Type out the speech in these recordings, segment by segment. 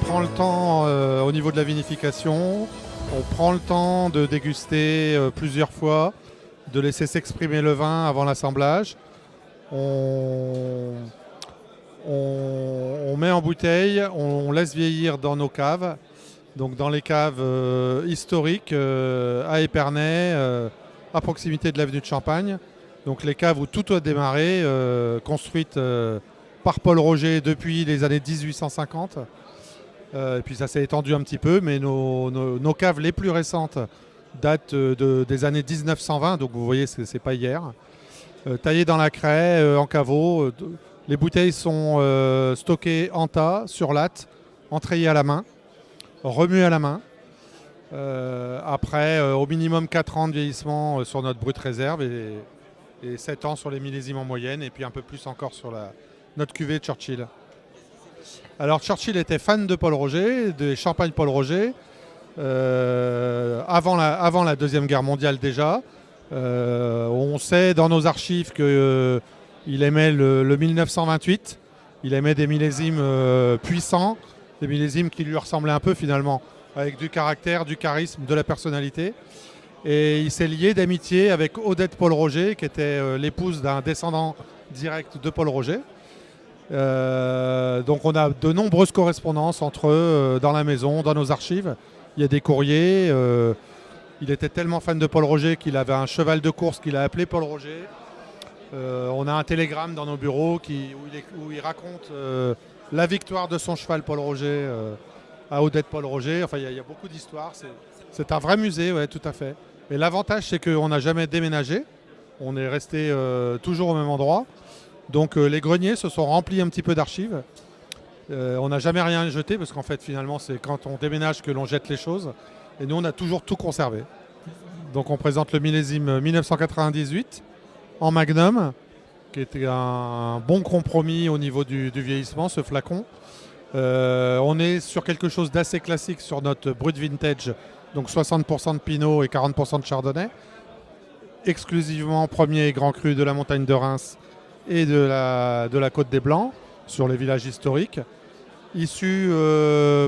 prend le temps au niveau de la vinification, on prend le temps de déguster plusieurs fois, de laisser s'exprimer le vin avant l'assemblage. On, on met en bouteille, on laisse vieillir dans nos caves, donc dans les caves historiques à Épernay, à proximité de l'avenue de Champagne. Donc les caves où tout a démarré, construites par Paul Roger depuis les années 1850. Et puis ça s'est étendu un petit peu, mais nos caves les plus récentes datent des années 1920, donc vous voyez, c'est pas hier. Taillées dans la craie, en caveau. Les bouteilles sont stockées en tas, sur latte, entrayées à la main, remuées à la main. Après, au minimum 4 ans de vieillissement sur notre brut réserve et 7 ans sur les millésimes en moyenne, et puis un peu plus encore sur notre cuvée Churchill. Alors Churchill était fan de Paul Roger, des champagnes Paul Roger, avant la Deuxième Guerre mondiale déjà. On sait dans nos archives qu'il aimait le 1928, il aimait des millésimes puissants, des millésimes qui lui ressemblaient un peu finalement, avec du caractère, du charisme, de la personnalité. Et il s'est lié d'amitié avec Odette Paul Roger, qui était l'épouse d'un descendant direct de Paul Roger. Donc on a de nombreuses correspondances entre eux dans la maison, dans nos archives. Il y a des courriers. Il était tellement fan de Paul Roger qu'il avait un cheval de course qu'il a appelé Paul Roger. On a un télégramme dans nos bureaux où il raconte la victoire de son cheval Paul Roger à Odette Paul Roger. Enfin, il y a beaucoup d'histoires. C'est un vrai musée, ouais, tout à fait. Et l'avantage, c'est qu'on n'a jamais déménagé. On est resté toujours au même endroit. Donc les greniers se sont remplis un petit peu d'archives. On n'a jamais rien jeté parce qu'en fait finalement c'est quand on déménage que l'on jette les choses. Et nous on a toujours tout conservé. Donc on présente le millésime 1998 en Magnum, qui était un bon compromis au niveau du vieillissement, ce flacon. On est sur quelque chose d'assez classique sur notre brut vintage, donc 60% de Pinot et 40% de Chardonnay. Exclusivement premier et grand cru de la montagne de Reims et de la Côte des Blancs, sur les villages historiques, issus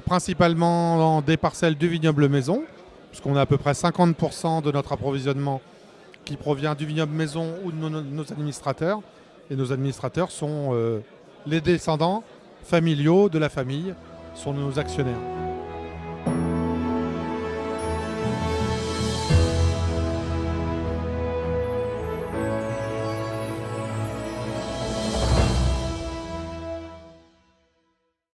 principalement des parcelles du vignoble maison, puisqu'on a à peu près 50% de notre approvisionnement qui provient du vignoble maison ou de nos administrateurs. Et nos administrateurs sont les descendants familiaux de la famille, sont nos actionnaires.